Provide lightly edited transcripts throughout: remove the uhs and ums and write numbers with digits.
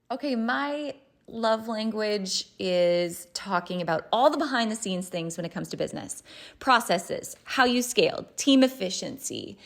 Okay, my love language is talking about all the behind the scenes things when it comes to business processes, how you scaled, team efficiency,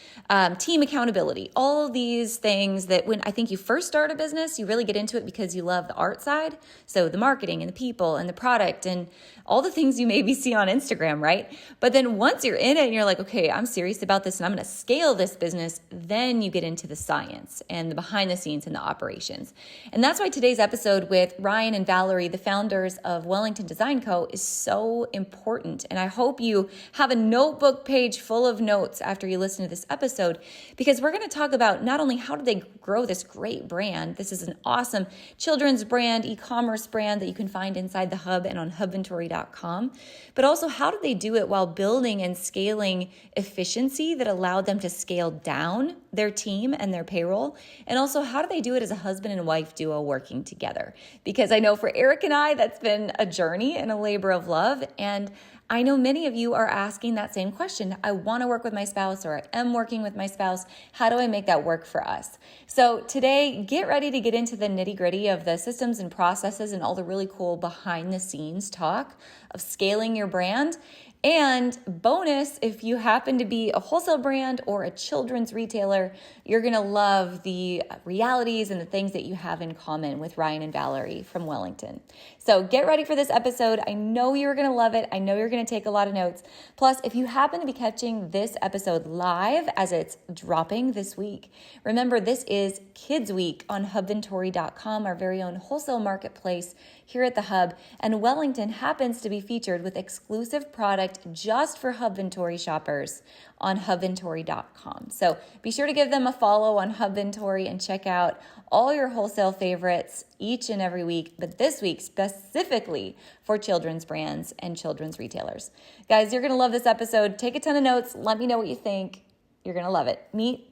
team accountability, all of these things that when I think you first start a business, you really get into it because you love the art side. So the marketing and the people and the product and all the things you maybe see on Instagram, right? But then once you're in it and you're like, okay, I'm serious about this and I'm going to scale this business, then you get into the science and the behind the scenes and the operations. And that's why today's episode with Ryan and Valerie, the founders of Wellington Design Co, is so important. And I hope you have a notebook page full of notes after you listen to this episode, because we're going to talk about not only how did they grow this great brand. This is an awesome children's brand, e-commerce brand that you can find inside the hub and on hubventory.com, but also how did they do it while building and scaling efficiency that allowed them to scale down their team and their payroll. And also how do they do it as a husband and wife duo working together? Because I know for Eric and I, that's been a journey and a labor of love. And I know many of you are asking that same question. I want to work with my spouse, or I am working with my spouse. How do I make that work for us? So today, get ready to get into the nitty gritty of the systems and processes and all the really cool behind the scenes talk of scaling your brand. And bonus, if you happen to be a wholesale brand or a children's retailer, you're going to love the realities and the things that you have in common with Ryan and Valerie from Wellington. So get ready for this episode. I know you're going to love it. I know you're going to take a lot of notes. Plus, if you happen to be catching this episode live as it's dropping this week, remember this is Kids Week on hubventory.com, our very own wholesale marketplace here at the Hub. And Wellington happens to be featured with exclusive product just for Hubventory shoppers on hubventory.com. So be sure to give them a follow on Hubventory and check out all your wholesale favorites each and every week, but this week specifically for children's brands and children's retailers. Guys, you're going to love this episode. Take a ton of notes. Let me know what you think. You're going to love it. Meet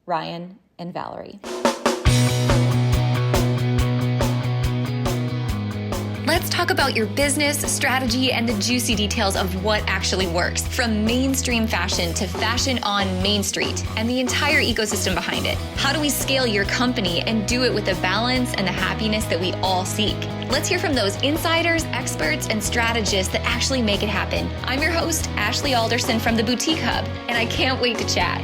Ryan and Valerie. Let's talk about your business strategy and the juicy details of what actually works, from mainstream fashion to fashion on Main Street and the entire ecosystem behind it. How do we scale your company and do it with the balance and the happiness that we all seek? Let's hear from those insiders, experts, and strategists that actually make it happen. I'm your host, Ashley Alderson from the Boutique Hub, and I can't wait to chat.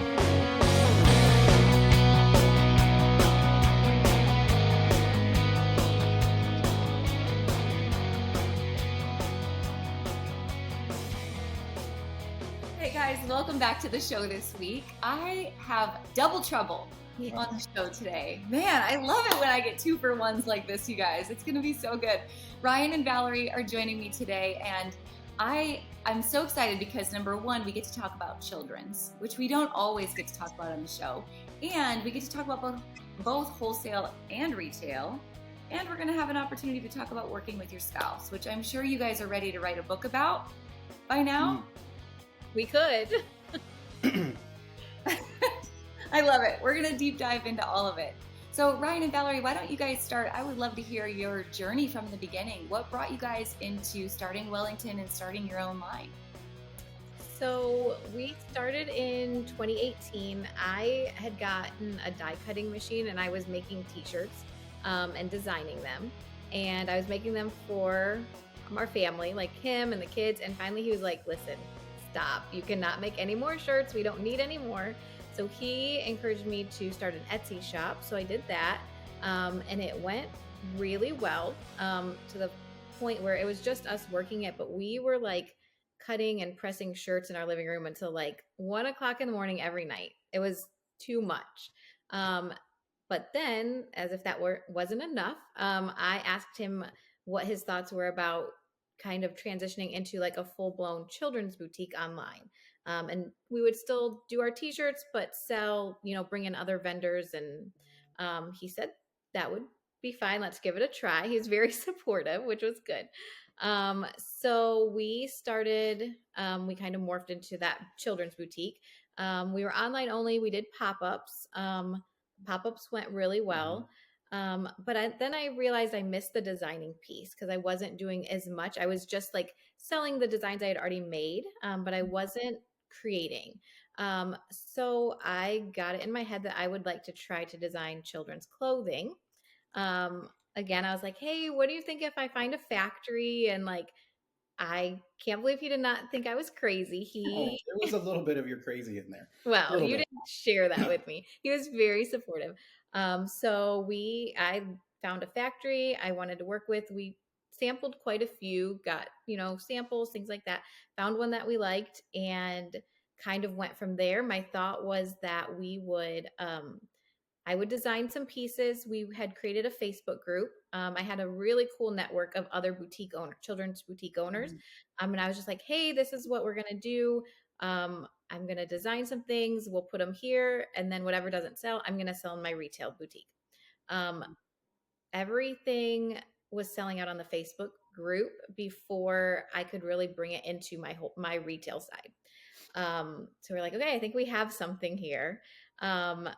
Welcome back to the show this week. I have double trouble on the show today. Man, I love it when I get 2-for-1s like this, you guys. It's going to be so good. Ryan and Valerie are joining me today, and I'm so excited because number one, we get to talk about children's, which we don't always get to talk about on the show, and we get to talk about both wholesale and retail, and we're going to have an opportunity to talk about working with your spouse, which I'm sure you guys are ready to write a book about by now. We could. I love it. We're going to deep dive into all of it. So Ryan and Valerie, why don't you guys start? I would love to hear your journey from the beginning. What brought you guys into starting Wellington and starting your own line? So we started in 2018. I had gotten a die cutting machine and I was making t-shirts and designing them. And I was making them for our family, like him and the kids. And finally he was like, listen, stop. You cannot make any more shirts. We don't need any more. So he encouraged me to start an Etsy shop. So I did that. And it went really well to the point where it was just us working it. But we were like cutting and pressing shirts in our living room until like 1 o'clock in the morning every night. It was too much. But then, as if that wasn't enough, I asked him what his thoughts were about kind of transitioning into like a full-blown children's boutique online. And we would still do our t-shirts, but sell, bring in other vendors. And he said that would be fine. Let's give it a try. He's very supportive, which was good. So we started, we kind of morphed into that children's boutique. We were online only. We did pop-ups. Pop-ups went really well. But then I realized I missed the designing piece because I wasn't doing as much. I was just like selling the designs I had already made, but I wasn't creating. So I got it in my head that I would like to try to design children's clothing. again, I was like, hey, what do you think if I find a factory? And like, I can't believe he did not think I was crazy. Oh, there was a little bit of your crazy in there. A Well, little you bit. didn't share that with me. He was very supportive. I found a factory I wanted to work with. We sampled quite a few, got, samples, things like that, found one that we liked and kind of went from there. My thought was that I would design some pieces. We had created a Facebook group. I had a really cool network of other children's boutique owners. Mhm. And I was just like, hey, this is what we're going to do. I'm going to design some things. We'll put them here. And then whatever doesn't sell, I'm going to sell in my retail boutique. Um, Everything was selling out on the Facebook group before I could really bring it into my retail side. So we're like, okay, I think we have something here. Um,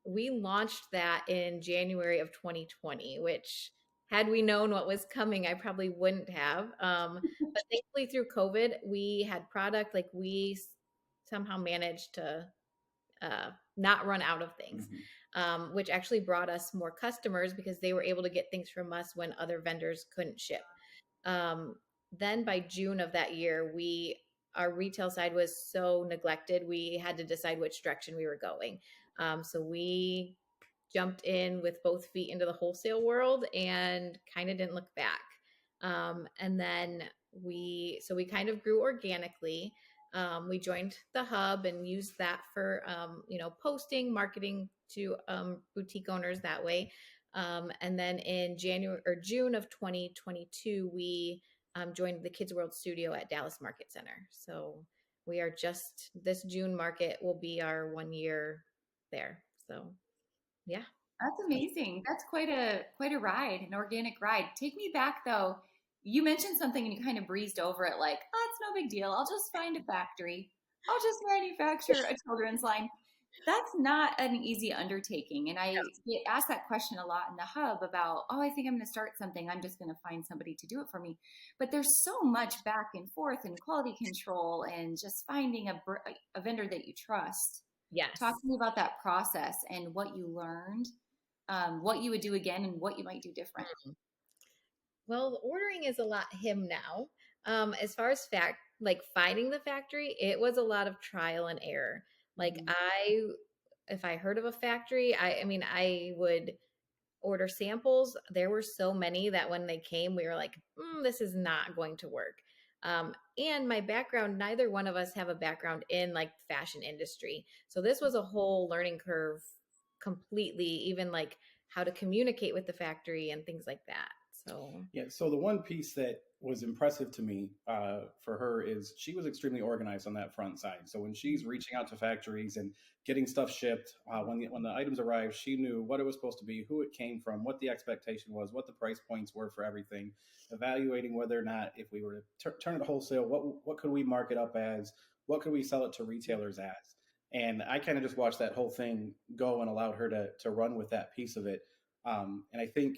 we launched that in January of 2020, which had we known what was coming, I probably wouldn't have. But thankfully through COVID, we had product, like somehow managed to not run out of things, Mhm. which actually brought us more customers because they were able to get things from us when other vendors couldn't ship. Um, then by June of that year, our retail side was so neglected, we had to decide which direction we were going. So we jumped in with both feet into the wholesale world and kind of didn't look back. And then we kind of grew organically. We joined the hub and used that for posting, marketing to boutique owners that way. And then in January or June of 2022, we joined the Kids World Studio at Dallas Market Center. So we are just this June market will be our 1 year there. So yeah. That's amazing. That's quite a ride, an organic ride. Take me back though. You mentioned something and you kind of breezed over it like, oh, it's no big deal. I'll just find a factory. I'll just manufacture a children's line. That's not an easy undertaking. And I get asked that question a lot in the hub about, oh, I think I'm going to start something. I'm just going to find somebody to do it for me. But there's so much back and forth and quality control and just finding a vendor that you trust. Talk Yes. to me about that process and what you learned, what you would do again and what you might do different. Well, the ordering is a lot him now. As far as like finding the factory, it was a lot of trial and error. Like Mhm. if I heard of a factory, I mean, I would order samples. There were so many that when they came, we were like, this is not going to work. And my background, neither one of us have a background in like fashion industry. So this was a whole learning curve completely, even like how to communicate with the factory and things like that. So Yeah. So the one piece that was impressive to me for her is she was extremely organized on that front side. So when she's reaching out to factories and getting stuff shipped, when the items arrived, she knew what it was supposed to be, who it came from, what the expectation was, what the price points were for everything, evaluating whether or not if we were to turn it wholesale, what could we mark it up as, what could we sell it to retailers as. And I kind of just watched that whole thing go and allowed her to run with that piece of it. And I think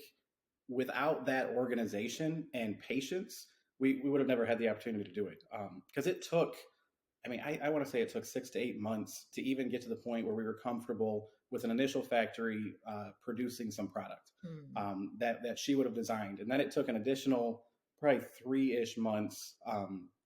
without that organization and patience, we would have never had the opportunity to do it. Because it took, I mean, I want to say it took 6 to 8 months to even get to the point where we were comfortable with an initial factory producing some product that she would have designed. And then it took an additional probably 3-ish months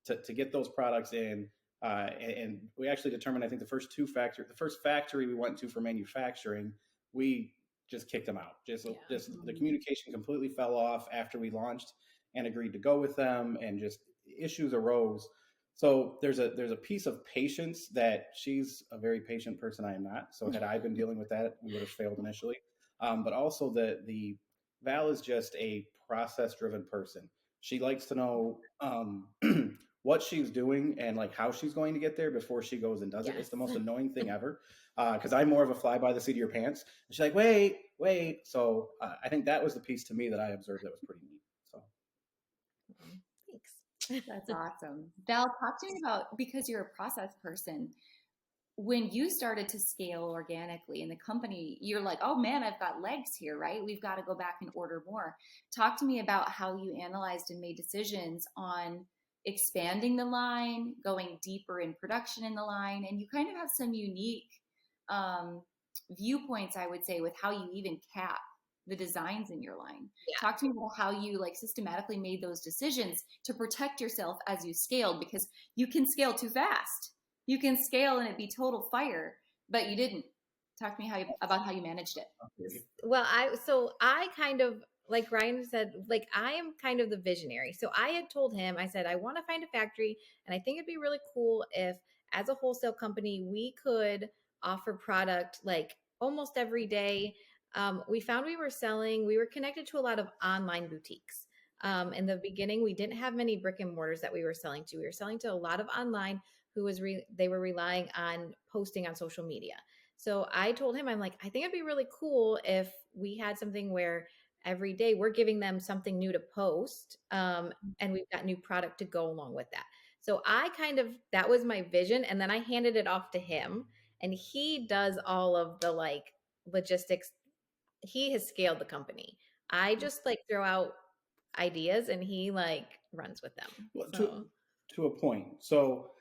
to get those products in. And we actually determined, I think the first factory we went to for manufacturing, we just kicked them out. Just the Mhm. communication completely fell off after we launched and agreed to go with them, and just issues arose. So there's a piece of patience that she's a very patient person. I am not. So had I been dealing with that, we would have failed initially. But also the Val is just a process driven person. She likes to know what she's doing and like how she's going to get there before she goes and does it. It's yes. the most annoying thing ever because I'm more of a fly by the seat of your pants. And she's like, wait. So I think that was the piece to me that I observed that was pretty neat. So Thanks. That's awesome. Val, talk to me about, because you're a process person, when you started to scale organically in the company, you're like, oh man, I've got legs here, right? We've got to go back and order more. Talk to me about how you analyzed and made decisions on expanding the line, going deeper in production in the line. And you kind of have some unique um, viewpoints, I would say, with how you even cap the designs in your line. Yeah. Talk to me about how you like systematically made those decisions to protect yourself as you scaled, because you can scale too fast. You can scale and it be total fire, but you didn't. Talk to me about how you managed it. Well, I kind of, like Ryan said, like I am kind of the visionary. So I had told him, I said, I want to find a factory, and I think it'd be really cool if, as a wholesale company, we could offer product like almost every day. We found we were connected to a lot of online boutiques. In the beginning, we didn't have many brick and mortars that we were selling to. We were selling to a lot of online they were relying on posting on social media. So I told him, I'm like, I think it'd be really cool if we had something where every day we're giving them something new to post, and we've got new product to go along with that. So that was my vision. And then I handed it off to him, and he does all of the like logistics. He has scaled the company. I just like throw out ideas and he like runs with them. Well, So to a point. So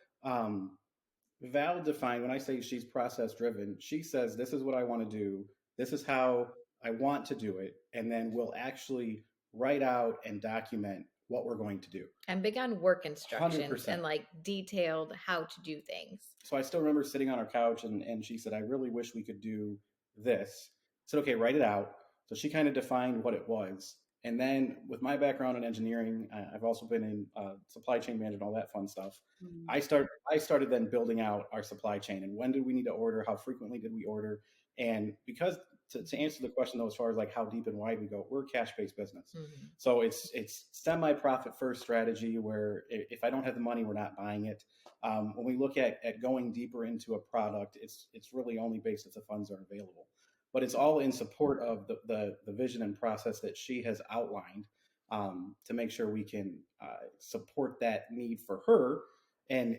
Val defined, when I say she's process driven, she says, this is what I want to do. This is how I want to do it. And then we'll actually write out and document what we're going to do. I'm big on work instructions 100%. and like detailed how to do things. So I still remember sitting on our couch and she said, I really wish we could do this. I said, okay, write it out. So she kind of defined what it was. And then with my background in engineering, I've also been in supply chain management, all that fun stuff. Mm. I started then building out our supply chain, and when did we need to order? How frequently did we order? And because to answer the question though, as far as like how deep and wide we go, we're a cash-based business. Mm-hmm. So it's semi-profit first strategy where if I don't have the money, we're not buying it. When we look at going deeper into a product, it's really only based if the funds are available. But it's all in support of the vision and process that she has outlined, to make sure we can support that need for her. And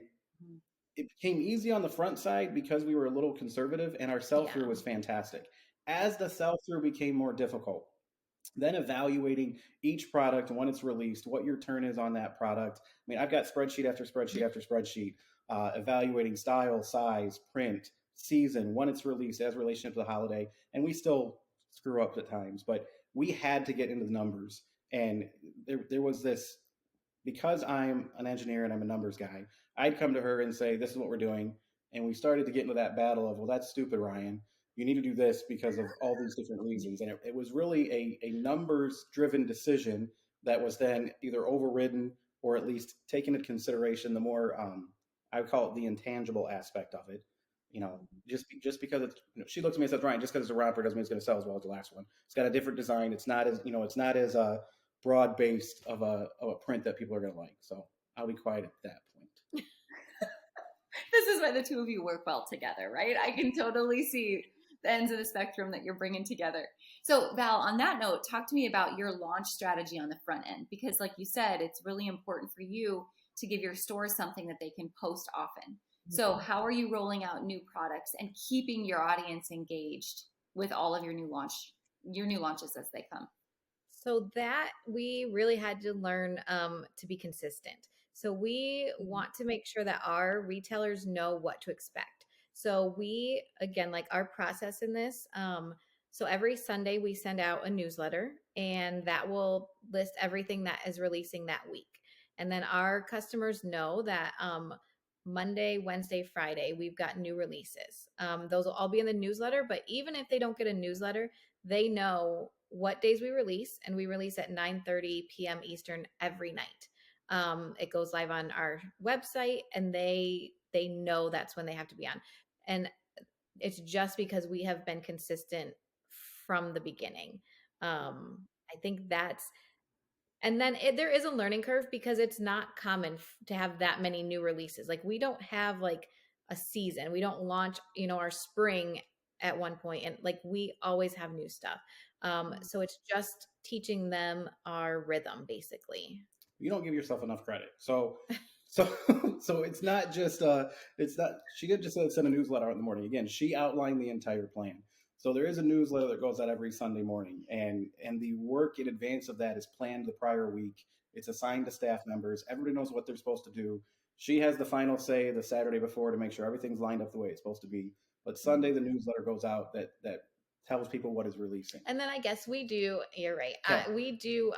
it became easy on the front side because we were a little conservative, and our sell-through was fantastic. As the sell-through became more difficult, then evaluating each product when it's released, what your turn is on that product. I mean, I've got spreadsheet after spreadsheet after spreadsheet, evaluating style, size, print, season, when it's released as relationship to the holiday. And we still screw up at times, but we had to get into the numbers. And there was this, because I'm an engineer and I'm a numbers guy, I'd come to her and say, this is what we're doing. And we started to get into that battle of, well, that's stupid, Ryan. You need to do this because of all these different reasons. And it was really a numbers driven decision that was then either overridden or at least taken into consideration the more, I would call it the intangible aspect of it. You know, just because it's, she looks at me and says, Ryan, just because it's a romper doesn't mean it's going to sell as well as the last one. It's got a different design. It's not as broad based of a print that people are going to like. So I'll be quiet at that point. This is why the two of you work well together, right? I can totally see the ends of the spectrum that you're bringing together. So Val, on that note, talk to me about your launch strategy on the front end, because like you said, it's really important for you to give your stores something that they can post often. So how are you rolling out new products and keeping your audience engaged with all of your new launches as they come? So that we really had to learn to be consistent. So we want to make sure that our retailers know what to expect. So we, again, like our process in this, so every Sunday we send out a newsletter, and that will list everything that is releasing that week. And then our customers know that Monday, Wednesday, Friday, we've got new releases. Those will all be in the newsletter, but even if they don't get a newsletter, they know what days we release, and we release at 9:30 p.m. Eastern every night. It goes live on our website, and they know that's when they have to be on. And it's just because we have been consistent from the beginning. I think that's, and then there is a learning curve because it's not common to have that many new releases. Like we don't have like a season. We don't launch, our spring at one point, and like we always have new stuff. So it's just teaching them our rhythm, basically. You don't give yourself enough credit. So it's not just she didn't just send a newsletter out in the morning. Again, she outlined the entire plan. So there is a newsletter that goes out every Sunday morning, and the work in advance of that is planned the prior week. It's assigned to staff members. Everybody knows what they're supposed to do. She has the final say the Saturday before to make sure everything's lined up the way it's supposed to be. But Sunday, the newsletter goes out that tells people what is releasing. And then I guess we do, you're right. Okay. We do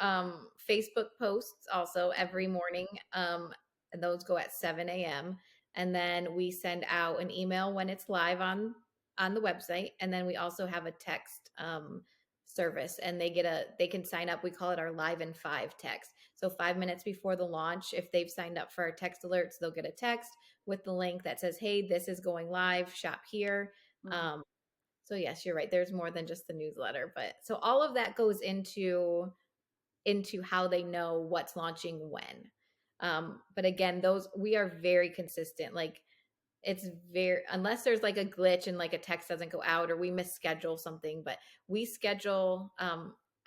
Facebook posts also every morning. And those go at 7 a.m. And then we send out an email when it's live on the website. And then we also have a text service, and they can sign up. We call it our Live in 5 text. So 5 minutes before the launch, if they've signed up for our text alerts, they'll get a text with the link that says, hey, this is going live, shop here. So yes, you're right. There's more than just the newsletter, but so all of that goes into how they know what's launching when. But again, we are very consistent. Like it's very, unless there's like a glitch and like a text doesn't go out or we misschedule something, but we schedule.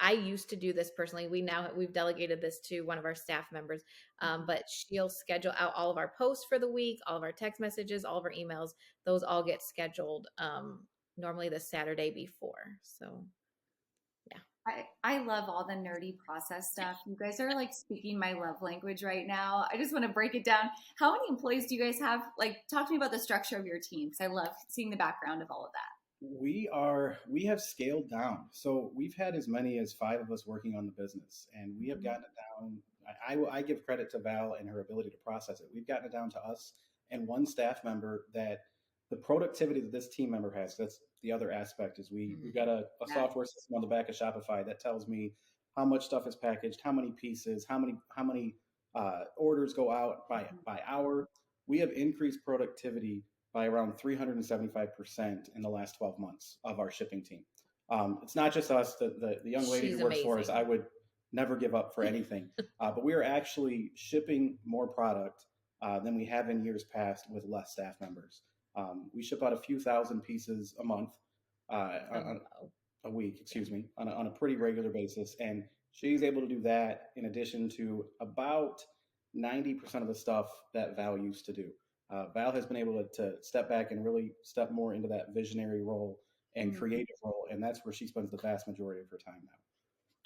I used to do this personally. We've delegated this to one of our staff members, but she'll schedule out all of our posts for the week, all of our text messages, all of our emails. Those all get scheduled normally the Saturday before. So yeah. I love all the nerdy process stuff. You guys are like speaking my love language right now. I just want to break it down. How many employees do you guys have? Like, talk to me about the structure of your team, because I love seeing the background of all of that. We have scaled down. So we've had as many as 5 of us working on the business, and we have gotten it down. I give credit to Val and her ability to process it. We've gotten it down to us and one staff member that the productivity that this team member has, that's the other aspect, is we've got a software system on the back of Shopify that tells me how much stuff is packaged, how many pieces, how many orders go out by hour. We have increased productivity by around 375% in the last 12 months of our shipping team. It's not just us. The young lady She's who works for us, amazing. I would never give up for anything. But we are actually shipping more product than we have in years past with less staff members. We ship out a few thousand pieces a month, a week, excuse me, on a pretty regular basis. And she's able to do that in addition to about 90% of the stuff that Val used to do. Val has been able to step back and really step more into that visionary role and creative role. And that's where she spends the vast majority of her time now.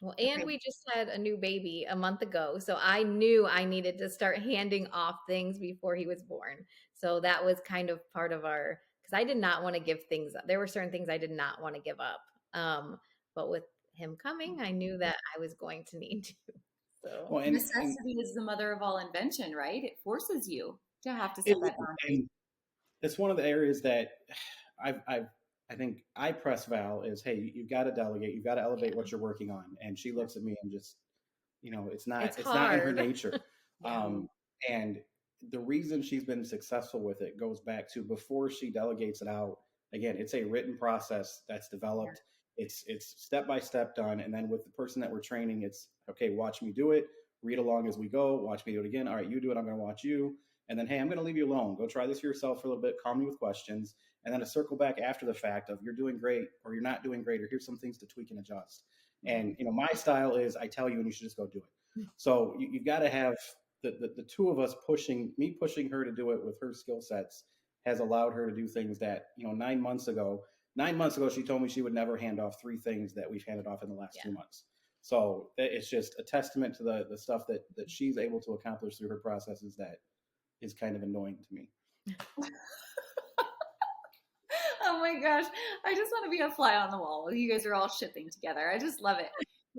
Well, and we just had a new baby a month ago. So I knew I needed to start handing off things before he was born. So that was kind of part of because I did not want to give things up. There were certain things I did not want to give up. But with him coming, I knew that I was going to need to. So Well, necessity is the mother of all invention, right? It forces you to have to set that boundary. It's one of the areas that I think I press Val is, hey, you've got to delegate, you've got to elevate what you're working on. And she looks at me and just, it's not in her nature. And the reason she's been successful with it goes back to before she delegates it out. Again, it's a written process that's developed. It's step by step done. And then with the person that we're training, it's okay, watch me do it, read along as we go, watch me do it again. All right, you do it, I'm going to watch you. And then, hey, I'm going to leave you alone. Go try this for yourself for a little bit, call me with questions. And then a circle back after the fact of you're doing great or you're not doing great, or here's some things to tweak and adjust. And, my style is I tell you and you should just go do it. So you've got to have the two of us pushing her to do it with her skill sets has allowed her to do things that, 9 months ago, she told me she would never hand off 3 things that we've handed off in the last 2 months. So it's just a testament to the stuff that she's able to accomplish through her processes that is kind of annoying to me. Oh my gosh. I just want to be a fly on the wall. You guys are all shipping together. I just love it.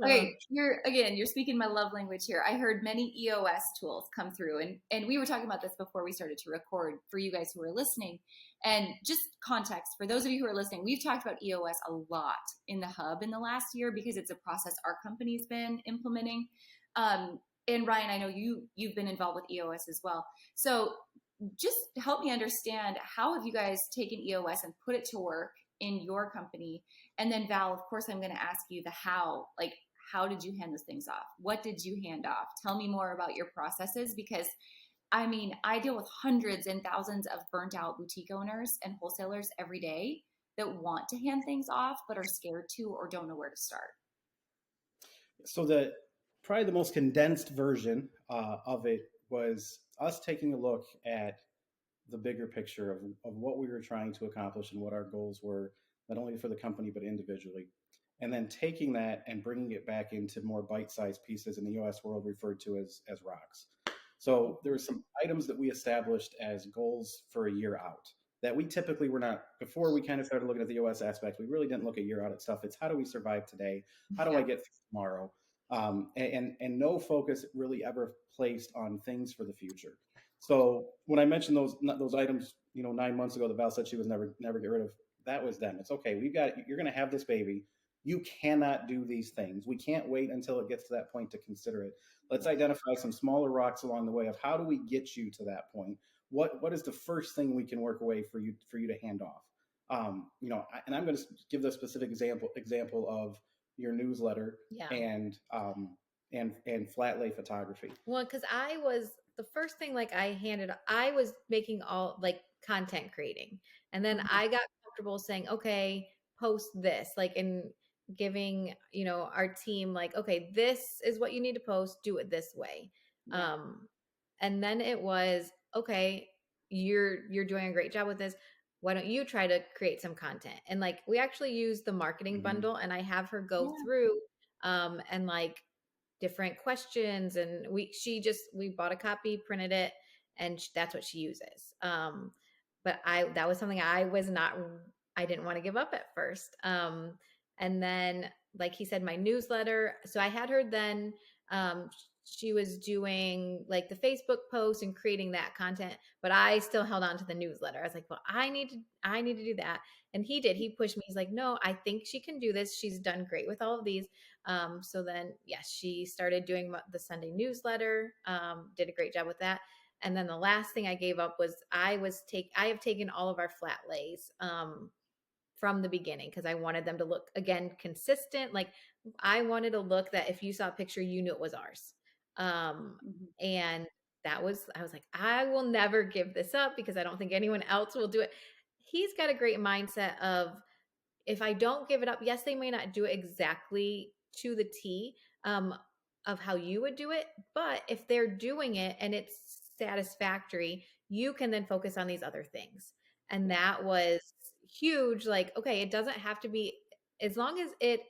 Okay, you're speaking my love language here. I heard many EOS tools come through, and we were talking about this before we started to record for you guys who are listening. And just context for those of you who are listening, we've talked about EOS a lot in the hub in the last year because it's a process our company's been implementing. And Ryan, I know you've been involved with EOS as well. So just help me understand, how have you guys taken EOS and put it to work in your company? And then Val, of course, I'm going to ask you the how. Like, how did you hand those things off? What did you hand off? Tell me more about your processes, because I deal with hundreds and thousands of burnt out boutique owners and wholesalers every day that want to hand things off, but are scared to or don't know where to start. So probably the most condensed version of it was us taking a look at the bigger picture of what we were trying to accomplish and what our goals were, not only for the company, but individually. And then taking that and bringing it back into more bite-sized pieces in the EOS world referred to as rocks. So there were some items that we established as goals for a year out. that we typically were not, before we kind of started looking at the EOS aspect, we really didn't look at year audit stuff. It's how do we survive today? How do I get through tomorrow? And no focus really ever placed on things for the future. So when I mentioned those items, 9 months ago, that Val said she was never get rid of, that was them. It's okay. You're going to have this baby. You cannot do these things. We can't wait until it gets to that point to consider it. Let's identify some smaller rocks along the way of how do we get you to that point. What is the first thing we can work away for you to hand off? And I'm going to give the specific example of your newsletter and flat lay photography. Well, because I was the first thing, like I was making all like content creating, and then I got comfortable saying, okay, post this, like, and giving our team like, okay, this is what you need to post, do it this way. And then it was, okay, you're doing a great job with this, why don't you try to create some content? And like we actually use the marketing bundle, and I have her go through and like different questions, and we bought a copy, printed it, and that's what she uses. But that was something I didn't want to give up at first. And then, like he said, my newsletter. So I had her then, she was doing like the Facebook posts and creating that content, but I still held on to the newsletter. I was like, well, I need to do that. And he pushed me. He's like, no, I think she can do this. She's done great with all of these. So then, yes, she started doing the Sunday newsletter, did a great job with that. And then the last thing I gave up was I have taken all of our flat lays, from the beginning, because I wanted them to look, again, consistent. Like I wanted a look that if you saw a picture, you knew it was ours. And I was like, I will never give this up because I don't think anyone else will do it. He's got a great mindset of, if I don't give it up, yes, they may not do it exactly to the T, of how you would do it, but if they're doing it and it's satisfactory, you can then focus on these other things. And that was huge. Like, okay, it doesn't have to be, as long as it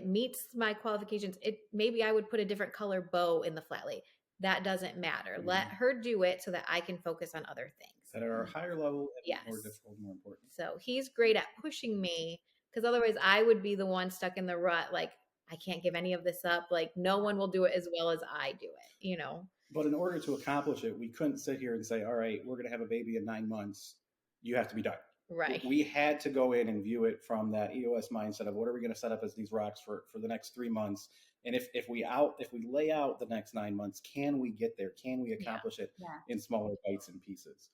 meets my qualifications. Maybe I would put a different color bow in the flat lay. That doesn't matter. Let her do it so that I can focus on other things that are a higher level and more difficult, more important. So he's great at pushing me, because otherwise I would be the one stuck in the rut. Like, I can't give any of this up. Like, no one will do it as well as I do it, But in order to accomplish it, we couldn't sit here and say, all right, we're going to have a baby in 9 months. You have to be done. Right. We had to go in and view it from that EOS mindset of what are we going to set up as these rocks for the next 3 months? And if we lay out the next 9 months, can we get there? Can we accomplish it in smaller bites and pieces?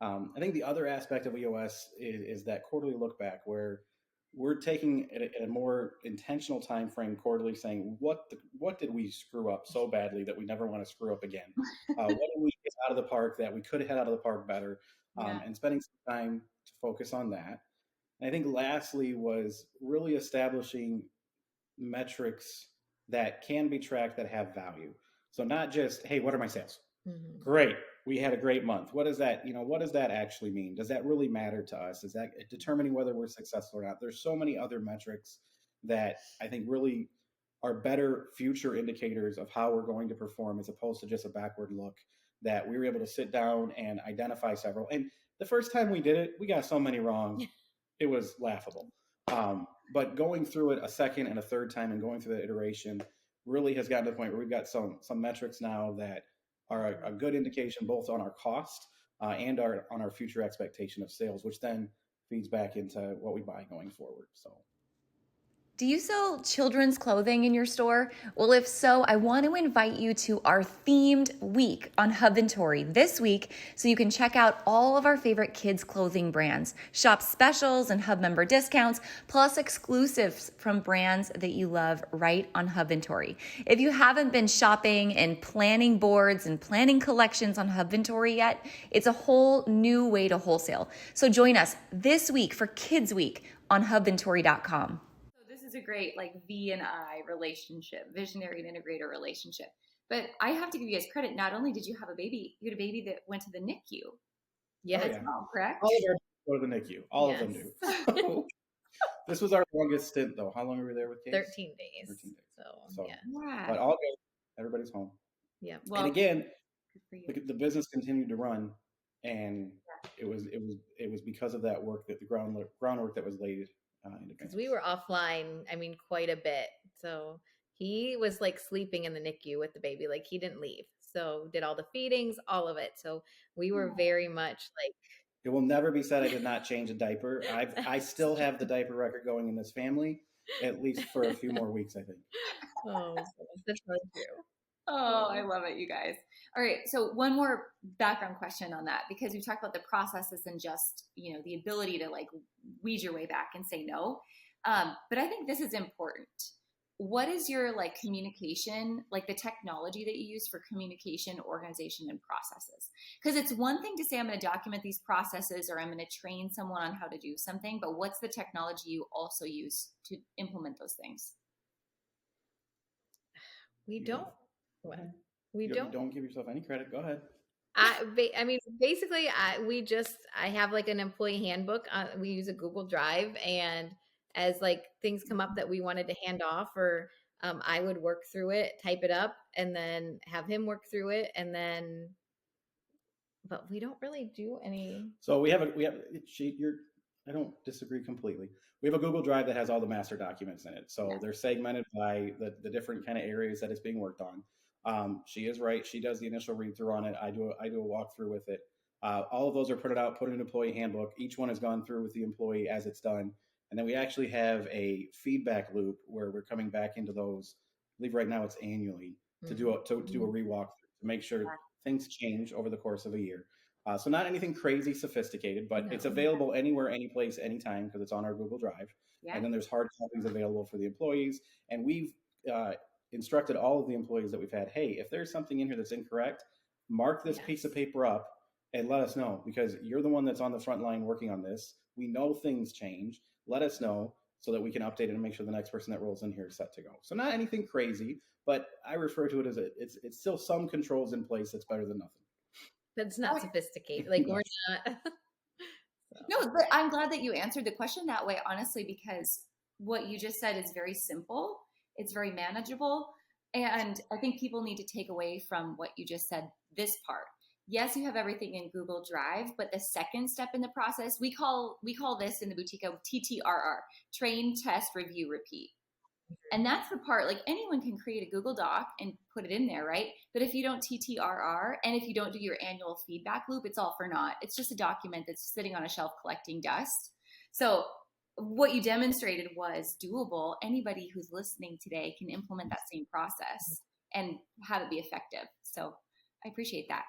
I think the other aspect of EOS is that quarterly look back, where we're taking a more intentional time frame quarterly, saying what did we screw up so badly that we never want to screw up again? What did we get out of the park that we could have had out of the park better? And spending some time to focus on that. And I think lastly was really establishing metrics that can be tracked, that have value. So not just, hey, what are my sales? Great, we had a great month. What does that, what does that actually mean? Does that really matter to us? Is that determining whether we're successful or not? There's so many other metrics that I think really are better future indicators of how we're going to perform, as opposed to just a backward look, that we were able to sit down and identify several. And the first time we did it, we got so many wrong, it was laughable. But going through it a second and a third time and going through the iteration really has gotten to the point where we've got some metrics now that are a good indication both on our cost and on our future expectation of sales, which then feeds back into what we buy going forward. So. Do you sell children's clothing in your store? Well, if so, I want to invite you to our themed week on Hubventory this week so you can check out all of our favorite kids' clothing brands, shop specials and Hub member discounts, plus exclusives from brands that you love right on Hubventory. If you haven't been shopping and planning boards and planning collections on Hubventory yet, it's a whole new way to wholesale. So join us this week for Kids Week on Hubventory.com. A great V and I relationship, visionary and integrator relationship. But I have to give you guys credit. Not only did you have a baby, you had a baby that went to the NICU. Yes. Oh, correct? All of our go to the NICU. All of them do. This was our longest stint, though. How long were we there with Case? 13 days. 13 days. So yeah. Wow. But all good. Everybody's home. Yeah. Well, and again, the business continued to run, and it was because of that work, that the groundwork that was laid in Because advance. we were offline, I mean, quite a bit. So he was like sleeping in the NICU with the baby, like he didn't leave. So did all the feedings, all of it. So we were very much like, It will never be said I did not change a diaper. I still have the diaper record going in this family, at least for a few more weeks, I think. oh, that's really true. Oh, I love it, you guys. All right, so one more background question on that, because we talked about the processes and just, the ability to like weed your way back and say no. But I think this is important. What is your like communication, like the technology that you use for communication, organization, and processes? Because it's one thing to say I'm going to document these processes or I'm going to train someone on how to do something, but what's the technology you also use to implement those things? We don't. What? We You don't. don't give yourself any credit. Go ahead. I mean, basically, I have like an employee handbook. We use a Google Drive, and as like things come up that we wanted to hand off, or I would work through it, type it up, and then have him work through it, and then. But we don't really do any. So I don't disagree completely. We have a Google Drive that has all the master documents in it. So they're segmented by the different kind of areas that it's being worked on. She is right. She does the initial read through on it. I do a walkthrough with it. All of those are printed out, put in an employee handbook. Each one has gone through with the employee as it's done. And then we actually have a feedback loop where we're coming back into those. I believe right now it's annually to do a re-walkthrough to make sure things change over the course of a year. So not anything crazy sophisticated, but it's available anywhere, any place, anytime, because it's on our Google Drive. Yeah. And then there's hard copies available for the employees. And we've instructed all of the employees that we've had, hey, if there's something in here that's incorrect, mark this piece of paper up and let us know, because you're the one that's on the front line working on this. We know things change. Let us know so that we can update it and make sure the next person that rolls in here is set to go. So not anything crazy, but I refer to it as it's still some controls in place that's better than nothing. That's not sophisticated. Like we're not. No, but I'm glad that you answered the question that way, honestly, because what you just said is very simple. It's very manageable. And I think people need to take away from what you just said, this part. Yes, you have everything in Google Drive, but the second step in the process, we call this in the boutique TTRR, train, test, review, repeat. And that's the part, like anyone can create a Google Doc and put it in there, right? But if you don't TTRR and if you don't do your annual feedback loop, it's all for naught. It's just a document that's sitting on a shelf collecting dust. So what you demonstrated was doable. Anybody who's listening today can implement that same process and have it be effective. So I appreciate that.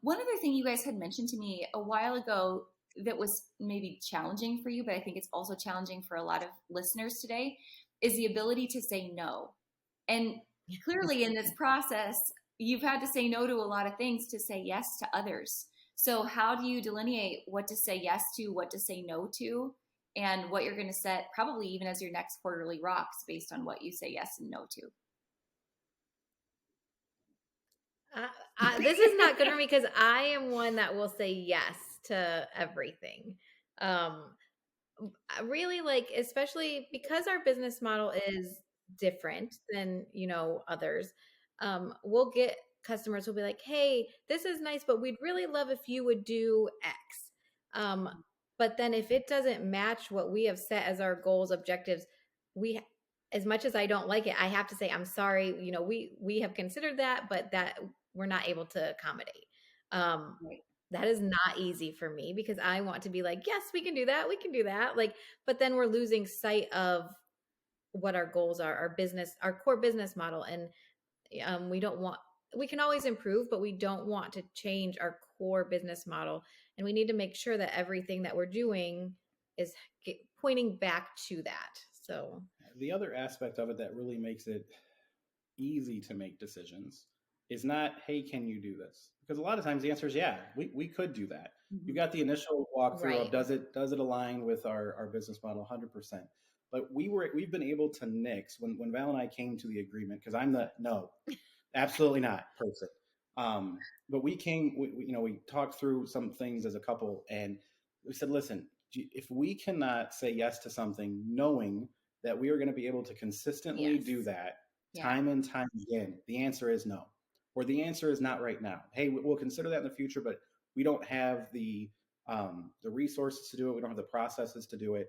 One other thing you guys had mentioned to me a while ago that was maybe challenging for you, but I think it's also challenging for a lot of listeners today, is the ability to say no. And clearly in this process, you've had to say no to a lot of things to say yes to others. So how do you delineate what to say yes to, what to say no to, and what you're going to set probably even as your next quarterly rocks based on what you say yes and no to? This is not good for me because I am one that will say yes to everything. Really, like, especially because our business model is different than others. We'll get customers who'll be like, hey, this is nice, but we'd really love if you would do X. But then if it doesn't match what we have set as our goals, objectives, as much as I don't like it, I have to say, I'm sorry, we have considered that, but that we're not able to accommodate. Right. That is not easy for me because I want to be like, yes, we can do that. We can do that. Like, but then we're losing sight of what our goals are, our business, our core business model. And we can always improve, but we don't want to change our core business model. And we need to make sure that everything that we're doing is pointing back to that. So the other aspect of it that really makes it easy to make decisions is not, hey, can you do this? Because a lot of times the answer is, yeah, we could do that. Mm-hmm. You got the initial walkthrough of does it align with our business model 100%. But we've been able to nix when Val and I came to the agreement, because I'm the no, absolutely not person. But we talked through some things as a couple, and we said, listen, if we cannot say yes to something knowing that we are going to be able to consistently do that time and time again, the answer is no. Or the answer is not right now. Hey, we'll consider that in the future, but we don't have the the resources to do it. We don't have the processes to do it.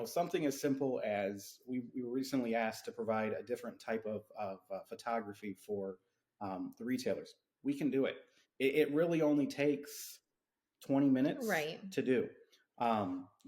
Something as simple as we were recently asked to provide a different type of photography for the retailers. We can do it. It really only takes 20 minutes Right. to do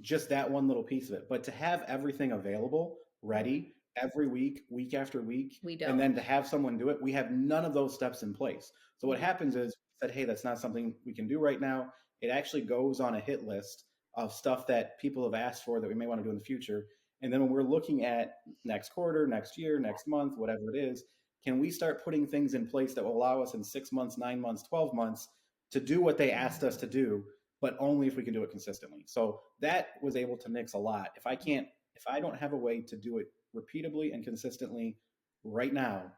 just that one little piece of it. But to have everything available, ready every week after week, We don't. and then to have someone do it, we have none of those steps in place. So what happens is we said, hey, that's not something we can do right now. It actually goes on a hit list of stuff that people have asked for that we may want to do in the future. And then when we're looking at next quarter, next year, next month, whatever it is, can we start putting things in place that will allow us in 6 months, 9 months, 12 months to do what they asked us to do, but only if we can do it consistently. So that was able to mix a lot. If I don't have a way to do it repeatably and consistently right now,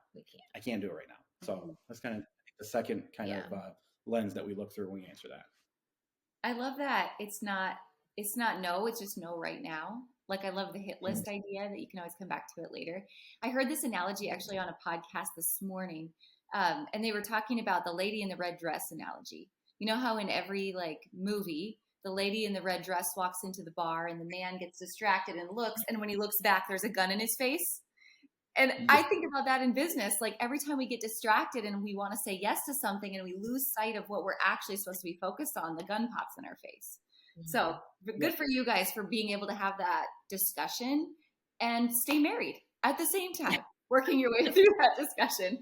I can't do it right now. So that's kind of the second kind of lens that we look through when we answer that. I love that. It's not no, it's just no right now. Like, I love the hit list idea that you can always come back to it later. I heard this analogy actually on a podcast this morning. And they were talking about the lady in the red dress analogy. You know how in every like movie, the lady in the red dress walks into the bar and the man gets distracted and looks, and when he looks back, there's a gun in his face. And I think about that in business. Like, every time we get distracted and we want to say yes to something and we lose sight of what we're actually supposed to be focused on, the gun pops in our face. So good for you guys for being able to have that discussion and stay married at the same time, working your way through that discussion.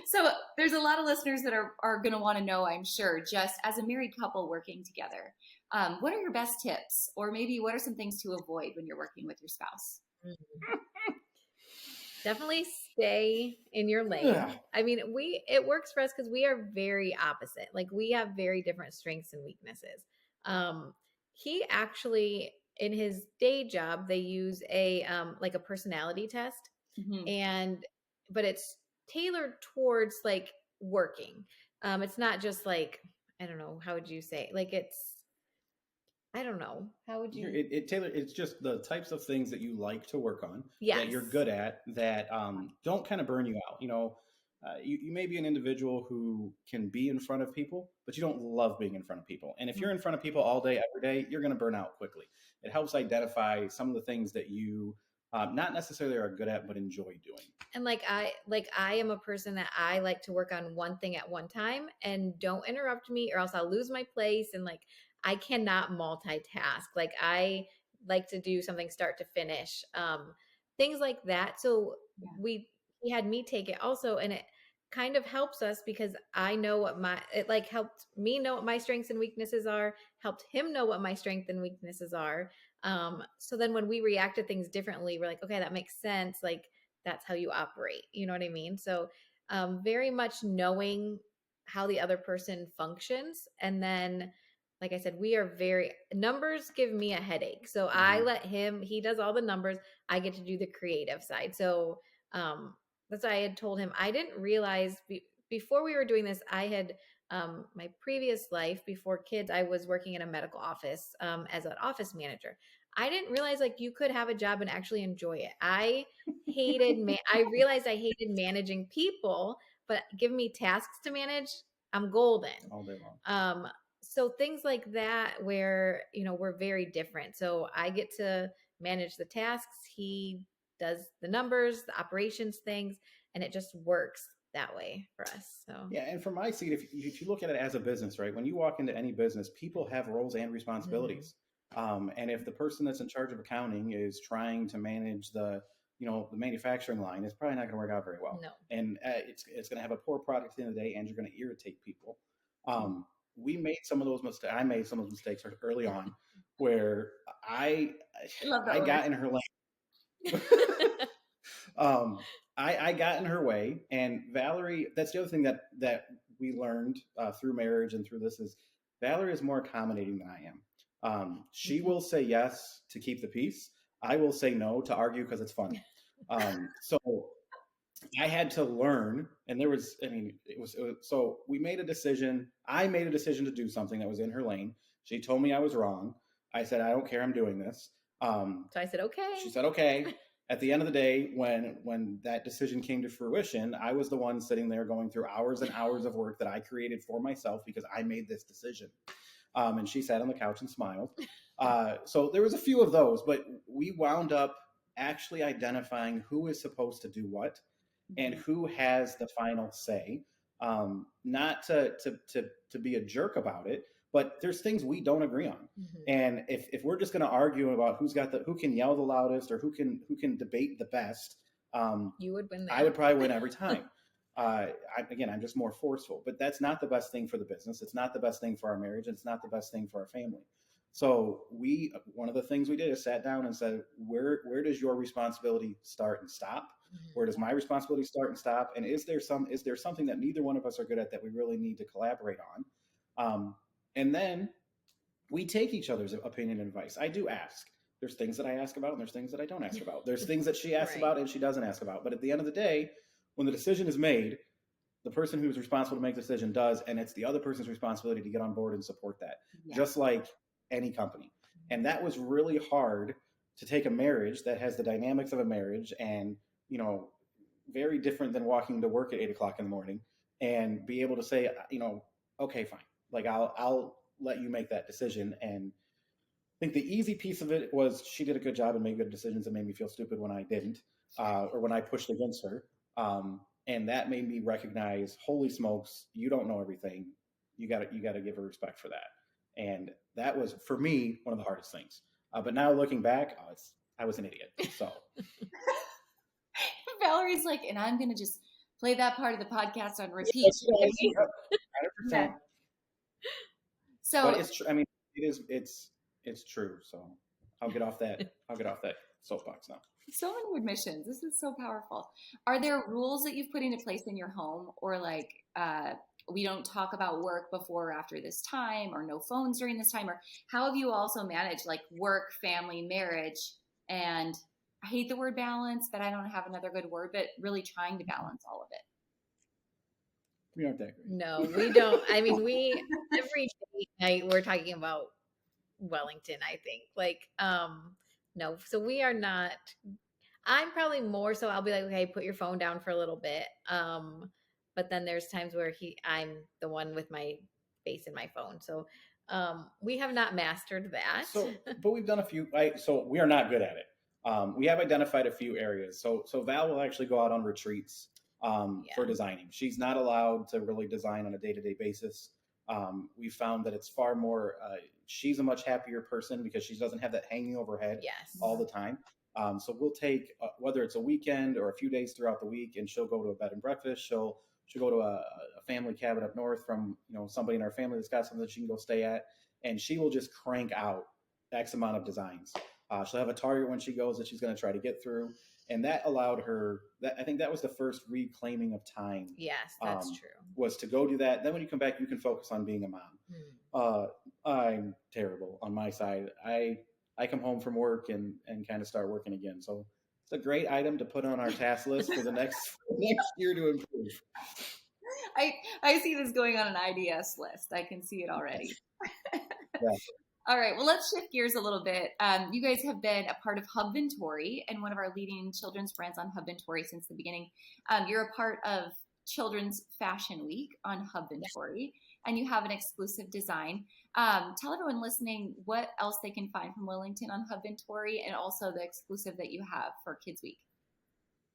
So there's a lot of listeners that are going to want to know, I'm sure, just as a married couple working together, what are your best tips? Or maybe what are some things to avoid when you're working with your spouse? Definitely stay in your lane. Yeah. I mean, it works for us because we are very opposite. Like, we have very different strengths and weaknesses. He actually, in his day job, they use a like a personality test, but it's tailored towards like working. It's not just like, I don't know, how would you say? Like, I don't know. How would you? It's just the types of things that you like to work on, that you're good at, that don't kind of burn you out. You may be an individual who can be in front of people, but you don't love being in front of people. And if you're in front of people all day, every day, you're going to burn out quickly. It helps identify some of the things that you not necessarily are good at, but enjoy doing. And I am a person that I like to work on one thing at one time, and don't interrupt me or else I'll lose my place. And like, I cannot multitask. Like, I like to do something start to finish, things like that. So he had me take it also. And it kind of helps us because I know it like helped me know what my strengths and weaknesses are, helped him know what my strengths and weaknesses are. So then when we react to things differently, we're like, okay, that makes sense. Like, that's how you operate. You know what I mean? So, very much knowing how the other person functions. And then, like I said, numbers give me a headache. So I let he does all the numbers. I get to do the creative side. So, that's why I had told him, I didn't realize before we were doing this, I had, my previous life before kids, I was working in a medical office, as an office manager. I didn't realize like you could have a job and actually enjoy it. I realized I hated managing people, but give me tasks to manage, I'm golden. All day long. So things like that where, we're very different. So I get to manage the tasks. He does the numbers, the operations things, and it just works that way for us. So yeah, and from my seat, if you look at it as a business, right? When you walk into any business, people have roles and responsibilities. And if the person that's in charge of accounting is trying to manage the manufacturing line, it's probably not going to work out very well. No. And it's going to have a poor product at the end of the day, and you're going to irritate people. We made some of those mistakes. I made some of those mistakes early on where I got in her lane. I got in her way, and Valerie, that's the other thing that we learned through marriage and through this is Valerie is more accommodating than I am. She will say yes to keep the peace. I will say no to argue because it's fun. So I had to learn, and so we made a decision. I made a decision to do something that was in her lane. She told me I was wrong. I said, I don't care. I'm doing this. So I said, okay. She said, okay. At the end of the day, when that decision came to fruition, I was the one sitting there going through hours and hours of work that I created for myself because I made this decision. And she sat on the couch and smiled. So there was a few of those, but we wound up actually identifying who is supposed to do what and who has the final say. Not to be a jerk about it, but there's things we don't agree on. And if we're just going to argue about who can yell the loudest or who can debate the best, you would win. I would probably win every time. I'm just more forceful, but that's not the best thing for the business. It's not the best thing for our marriage. It's not the best thing for our family. So one of the things we did is sat down and said, where does your responsibility start and stop? Where does my responsibility start and stop? And is there something that neither one of us are good at that we really need to collaborate on? And then we take each other's opinion and advice. I do ask. There's things that I ask about and there's things that I don't ask about. There's things that she asks about and she doesn't ask about. But at the end of the day, when the decision is made, the person who's responsible to make the decision does, and it's the other person's responsibility to get on board and support that, just like any company. And that was really hard to take a marriage that has the dynamics of a marriage and, very different than walking to work at 8:00 in the morning, and be able to say, okay, fine. Like I'll let you make that decision. And I think the easy piece of it was she did a good job and made good decisions and made me feel stupid when I didn't, or when I pushed against her. And that made me recognize, holy smokes, you don't know everything. You got to give her respect for that. And that was, for me, one of the hardest things. But now looking back, I was an idiot. So Valerie's like, and I'm going to just play that part of the podcast on repeat. 100%. So, but it's true. I mean, it's true. So I'll get off that soapbox now. So many admissions. This is so powerful. Are there rules that you've put into place in your home, or like we don't talk about work before or after this time, or no phones during this time, or how have you also managed like work, family, marriage, and I hate the word balance, but I don't have another good word, but really trying to balance all of it. We aren't that great. No, we don't. I mean, every date night we're talking about Wellington, I think. No, so we are not. I'm probably more so I'll be like, okay, put your phone down for a little bit. But then there's times where I'm the one with my face in my phone. So we have not mastered that. So, but we've done a few. So we are not good at it. We have identified a few areas. So Val will actually go out on retreats for designing. She's not allowed to really design on a day-to-day basis. We found that it's far more, she's a much happier person because she doesn't have that hanging over her head all the time. So we'll take, whether it's a weekend or a few days throughout the week, and she'll go to a bed and breakfast. She'll go to a family cabin up north from, somebody in our family that's got something that she can go stay at. And she will just crank out X amount of designs. She'll have a target when she goes that she's going to try to get through. And that allowed her, I think that was the first reclaiming of time. Yes, that's true. Was to go do that. Then when you come back, you can focus on being a mom. I'm terrible on my side. I come home from work and kind of start working again. So it's a great item to put on our task list for the next year to improve. I see this going on an IDS list. I can see it already. Yeah. All right. Well, let's shift gears a little bit. You guys have been a part of Hubventory and one of our leading children's brands on Hubventory since the beginning. You're a part of Children's Fashion Week on Hubventory, and you have an exclusive design. Tell everyone listening what else they can find from Wellington on Hubventory, and also the exclusive that you have for Kids Week.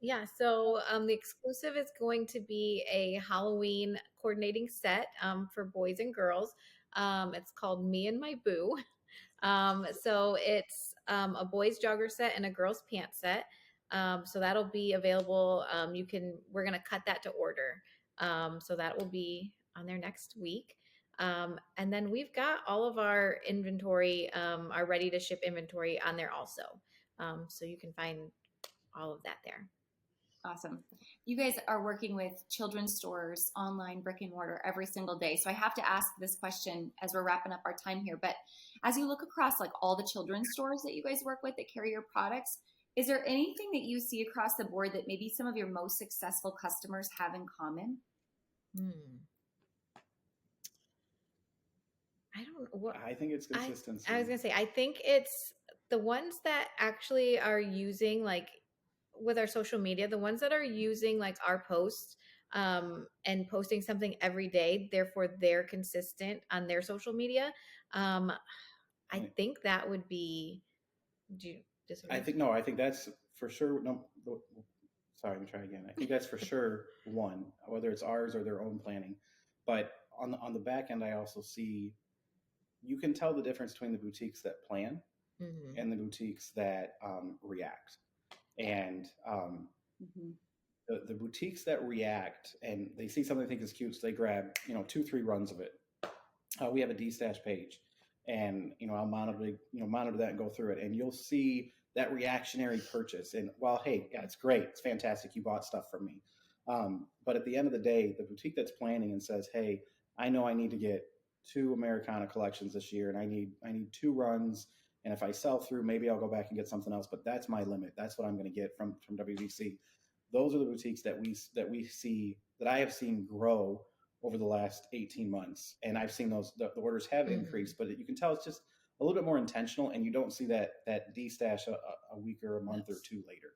Yeah, so the exclusive is going to be a Halloween coordinating set for boys and girls. It's called Me and My Boo. So it's a boys jogger set and a girls pants set. So that'll be available. We're going to cut that to order. So that will be on there next week. And then we've got all of our inventory, our ready to ship inventory on there also. So you can find all of that there. Awesome. You guys are working with children's stores, online, brick and mortar every single day. So I have to ask this question as we're wrapping up our time here. But as you look across like all the children's stores that you guys work with that carry your products, is there anything that you see across the board that maybe some of your most successful customers have in common? I don't know. I think it's consistency. I was going to say, I think it's the ones that actually are using like with our social media, the ones that are using like our posts and posting something every day. Therefore, they're consistent on their social media. I think that would be. Do you disagree? I think that's for sure. No, sorry, let me try again. I think that's for sure one, whether it's ours or their own planning. But on the back end, I also see you can tell the difference between the boutiques that plan and the boutiques that react. And the boutiques that react and they see something they think is cute, so they grab 2-3 runs of it. We have a D-stash page, and I'll monitor that and go through it, and you'll see that reactionary purchase. And while hey, yeah, it's great, it's fantastic, you bought stuff from me, but at the end of the day, the boutique that's planning and says, hey, I know I need to get 2 Americana collections this year, and I need 2 runs, and if I sell through, maybe I'll go back and get something else, but that's my limit. That's what I'm going to get from WDC. Those are the boutiques that we see, that I have seen grow over the last 18 months. And I've seen the orders have increased, but you can tell it's just a little bit more intentional, and you don't see that D-stash a week or a month or two later.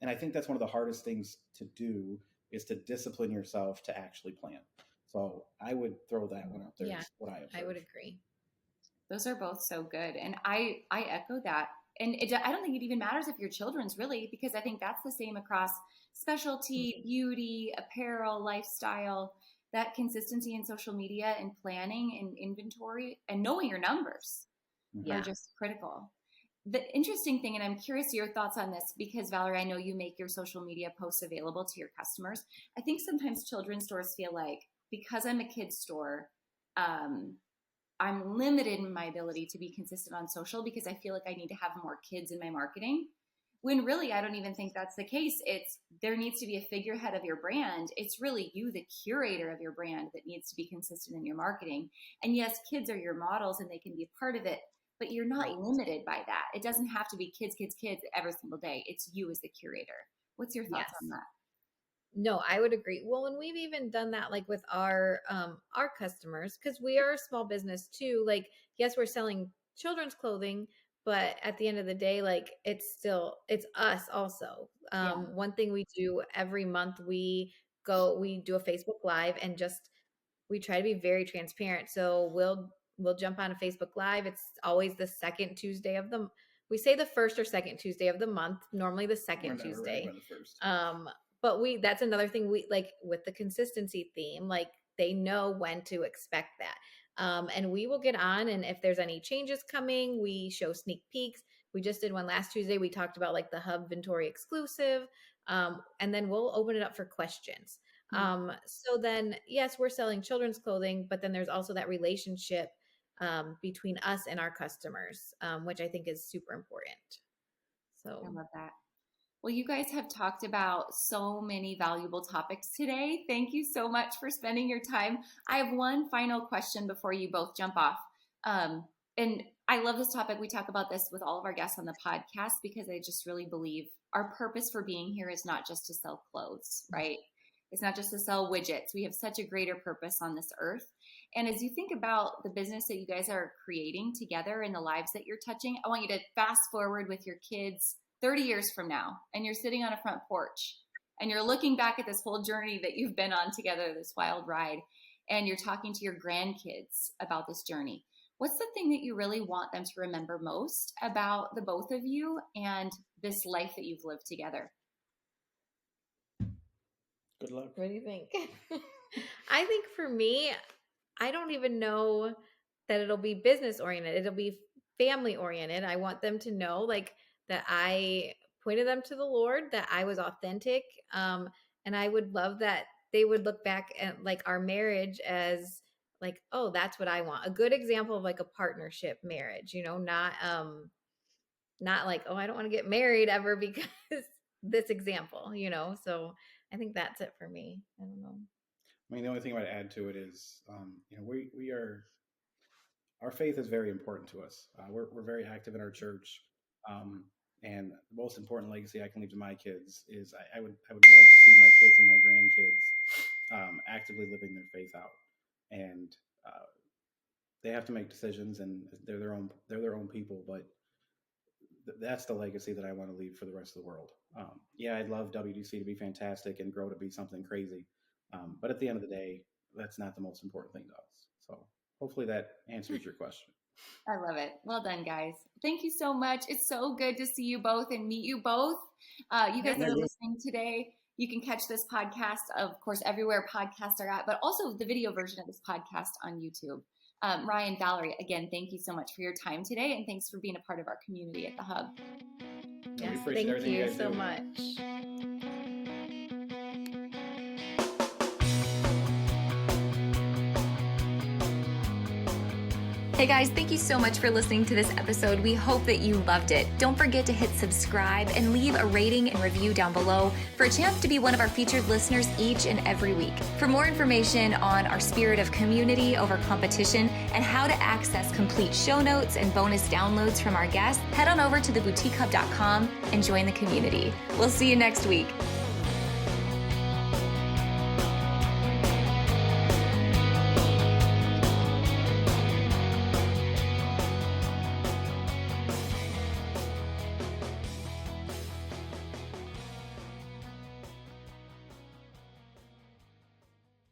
And I think that's one of the hardest things to do, is to discipline yourself to actually plan. So I would throw that one up there. Yeah, what I would agree. Those are both so good. And I echo that. And I don't think it even matters if your children's, really, because I think that's the same across specialty, beauty, apparel, lifestyle. That consistency in social media and planning and inventory and knowing your numbers are just critical. The interesting thing, and I'm curious your thoughts on this, because Valerie, I know you make your social media posts available to your customers. I think sometimes children's stores feel like, because I'm a kid's store, I'm limited in my ability to be consistent on social because I feel like I need to have more kids in my marketing. When really, I don't even think that's the case. There needs to be a figurehead of your brand. It's really you, the curator of your brand, that needs to be consistent in your marketing. And yes, kids are your models and they can be a part of it, but you're not limited by that. It doesn't have to be kids every single day. It's you as the curator. What's your thoughts on that? No, I would agree. Well, and we've even done that like with our customers, because we are a small business too. Like, yes, we're selling children's clothing, but at the end of the day, like it's us also. One thing we do every month, we do a Facebook Live, and we try to be very transparent. So we'll jump on a Facebook Live. It's always the second Tuesday of we say the first or second Tuesday of the month, normally the second Tuesday. Right, the first. But that's another thing we like with the consistency theme, like they know when to expect that. And we will get on, and if there's any changes coming, we show sneak peeks. We just did one last Tuesday. We talked about like the Hub Ventori exclusive. And then we'll open it up for questions. So then, yes, we're selling children's clothing, but then there's also that relationship between us and our customers, which I think is super important. So I love that. Well, you guys have talked about so many valuable topics today. Thank you so much for spending your time. I have one final question before you both jump off. And I love this topic. We talk about this with all of our guests on the podcast because I just really believe our purpose for being here is not just to sell clothes, right? It's not just to sell widgets. We have such a greater purpose on this earth. And as you think about the business that you guys are creating together and the lives that you're touching, I want you to fast forward with your kids 30 years from now, and you're sitting on a front porch and you're looking back at this whole journey that you've been on together, this wild ride, and you're talking to your grandkids about this journey. What's the thing that you really want them to remember most about the both of you and this life that you've lived together? Good luck. What do you think? I think for me, I don't even know that it'll be business oriented. It'll be family oriented. I want them to know like that I pointed them to the Lord, that I was authentic. And I would love that they would look back at like our marriage as like, oh, that's what I want. A good example of like a partnership marriage, not like, oh, I don't want to get married ever because this example, so I think that's it for me. I don't know. I mean, the only thing I would add to it is, our faith is very important to us. We're very active in our church. And the most important legacy I can leave to my kids is I would love to see my kids and my grandkids actively living their faith out. And they have to make decisions, and they're their own people. But that's the legacy that I want to leave for the rest of the world. Yeah, I'd love WDC to be fantastic and grow to be something crazy. But at the end of the day, that's not the most important thing to us. So hopefully that answers your question. I love it. Well done, guys. Thank you so much. It's so good to see you both and meet you both. You guys that are listening today, you can catch this podcast, of course, everywhere podcasts are at, but also the video version of this podcast on YouTube. Ryan, Valerie, again, thank you so much for your time today, and thanks for being a part of our community at the Hub. Yes, thank you so much. Hey guys, thank you so much for listening to this episode. We hope that you loved it. Don't forget to hit subscribe and leave a rating and review down below for a chance to be one of our featured listeners each and every week. For more information on our spirit of community over competition and how to access complete show notes and bonus downloads from our guests, head on over to theboutiquehub.com and join the community. We'll see you next week.